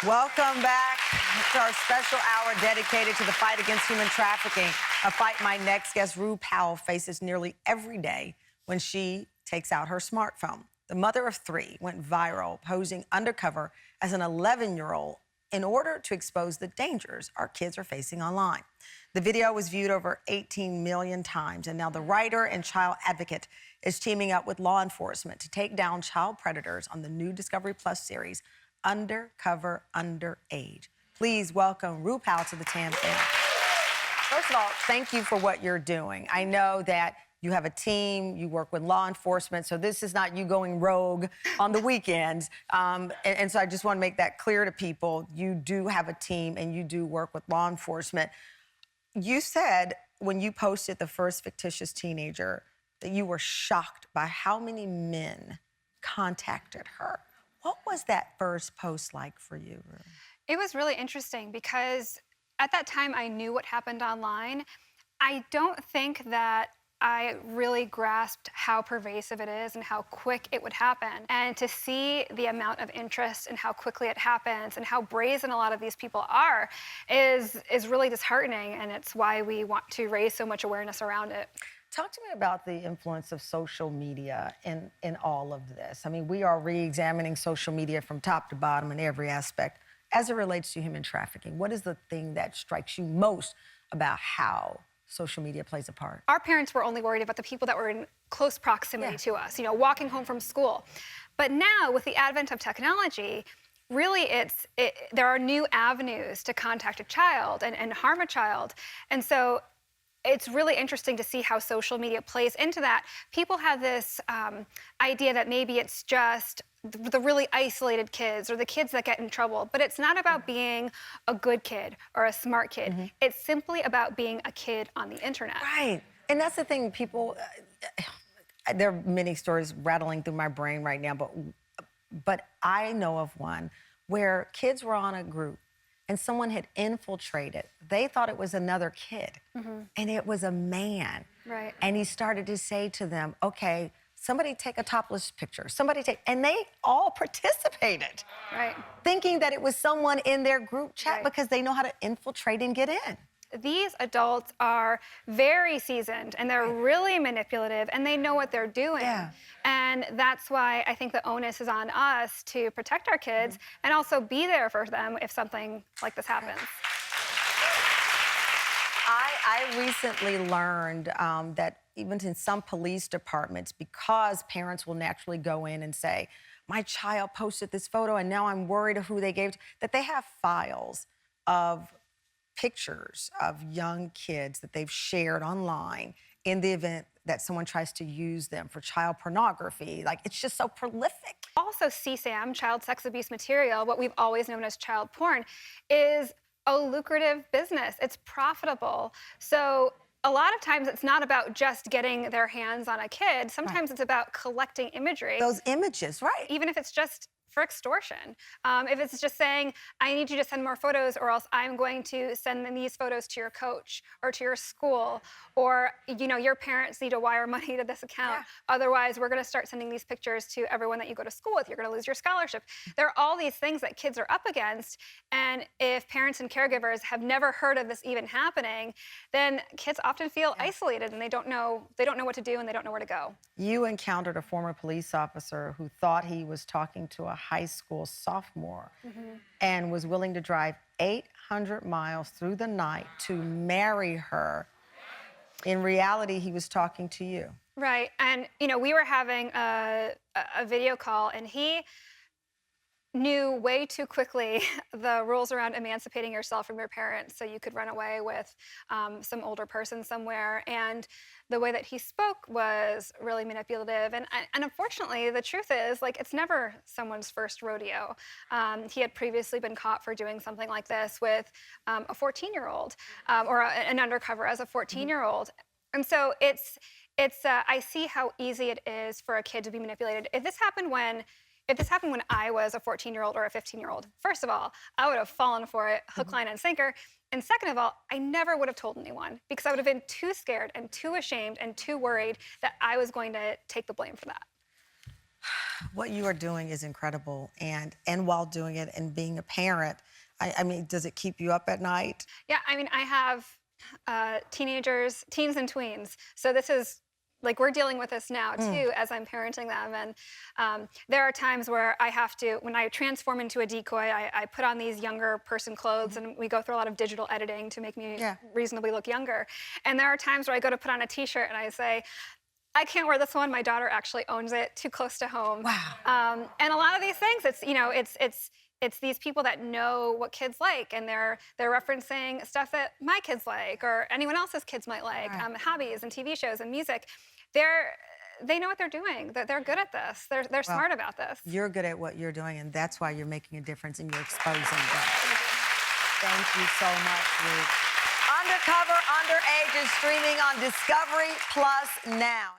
Welcome back to our special hour dedicated to the fight against human trafficking, a fight my next guest, Roo Powell, faces nearly every day when she takes out her smartphone. The mother of three went viral posing undercover as an 11-year-old in order to expose the dangers our kids are facing online. The video was viewed over 18 million times, and now the writer and child advocate is teaming up with law enforcement to take down child predators on the new Discovery Plus series, Undercover Underage. Please welcome Roo Powell to the TAM family. First of all, thank you for what you're doing. I know that you have a team, you work with law enforcement, so this is not you going rogue on the weekends. And so I just want to make that clear to people. You do have a team and you do work with law enforcement. You said when you posted the first fictitious teenager that you were shocked by how many men contacted her. What was that first post like for you, Roo? It was really interesting because at that time I knew what happened online. I don't think that I really grasped how pervasive it is and how quick it would happen. And to see the amount of interest and how quickly it happens and how brazen a lot of these people are is really disheartening, and it's why we want to raise so much awareness around it. Talk to me about the influence of social media in all of this. I mean, we are re-examining social media from top to bottom in every aspect as it relates to human trafficking. What is the thing that strikes you most about how social media plays a part? Our parents were only worried about the people that were in close proximity to us, walking home from school. But now, with the advent of technology, really there are new avenues to contact a child and harm a child. And so it's really interesting to see how social media plays into that. People have this idea that maybe it's just the really isolated kids or the kids that get in trouble, but it's not about being a good kid or a smart kid. Mm-hmm. It's simply about being a kid on the internet. Right, and that's the thing, people, there are many stories rattling through my brain right now, but I know of one where kids were on a group and someone had infiltrated. They thought it was another kid, and it was a man. Right. And he started to say to them, okay, somebody take a topless picture, and they all participated. Right. Thinking that it was someone in their group chat because they know how to infiltrate and get in. These adults are very seasoned and they're really manipulative and they know what they're doing. Yeah. And that's why I think the onus is on us to protect our kids and also be there for them if something like this happens. I recently learned that even in some police departments, because parents will naturally go in and say, my child posted this photo and now I'm worried of who they gave to, that they have files of pictures of young kids that they've shared online in the event that someone tries to use them for child pornography. Like, it's just so prolific. Also, CSAM, child sex abuse material, what we've always known as child porn, is a lucrative business. It's profitable. So a lot of times it's not about just getting their hands on a kid. Sometimes it's about collecting imagery. Those images, right. Even if it's just for extortion. If it's just saying, I need you to send more photos or else I'm going to send them these photos to your coach or to your school, or your parents need to wire money to this account. Otherwise, we're going to start sending these pictures to everyone that you go to school with. You're going to lose your scholarship. There are all these things that kids are up against, and if parents and caregivers have never heard of this even happening, then kids often feel isolated and they don't know what to do and they don't know where to go. You encountered a former police officer who thought he was talking to a high school sophomore and was willing to drive 800 miles through the night to marry her. In reality, he was talking to you. Right, and we were having a video call, and he knew way too quickly the rules around emancipating yourself from your parents so you could run away with some older person somewhere. And the way that he spoke was really manipulative. And unfortunately, the truth is, it's never someone's first rodeo. He had previously been caught for doing something like this with a 14-year-old or an undercover as a 14-year-old. And so I see how easy it is for a kid to be manipulated. If this happened when I was a 14-year-old or a 15-year-old, first of all, I would have fallen for it, hook, line, and sinker. And second of all, I never would have told anyone because I would have been too scared and too ashamed and too worried that I was going to take the blame for that. What you are doing is incredible, and while doing it and being a parent, I mean, does it keep you up at night? Yeah, I mean, I have teenagers, teens and tweens. So this is like we're dealing with this now too as I'm parenting them. And there are times where I have to, when I transform into a decoy, I put on these younger person clothes and we go through a lot of digital editing to make me reasonably look younger. And there are times where I go to put on a t-shirt and I say, I can't wear this one. My daughter actually owns it, too close to home. Wow. And a lot of these things, it's these people that know what kids like, and they're referencing stuff that my kids like or anyone else's kids might like, hobbies and TV shows and music. They know what they're doing. They're good at this. They're smart about this. You're good at what you're doing, and that's why you're making a difference and you're exposing them. Thank you so much, Roo. Undercover Underage is streaming on Discovery Plus now.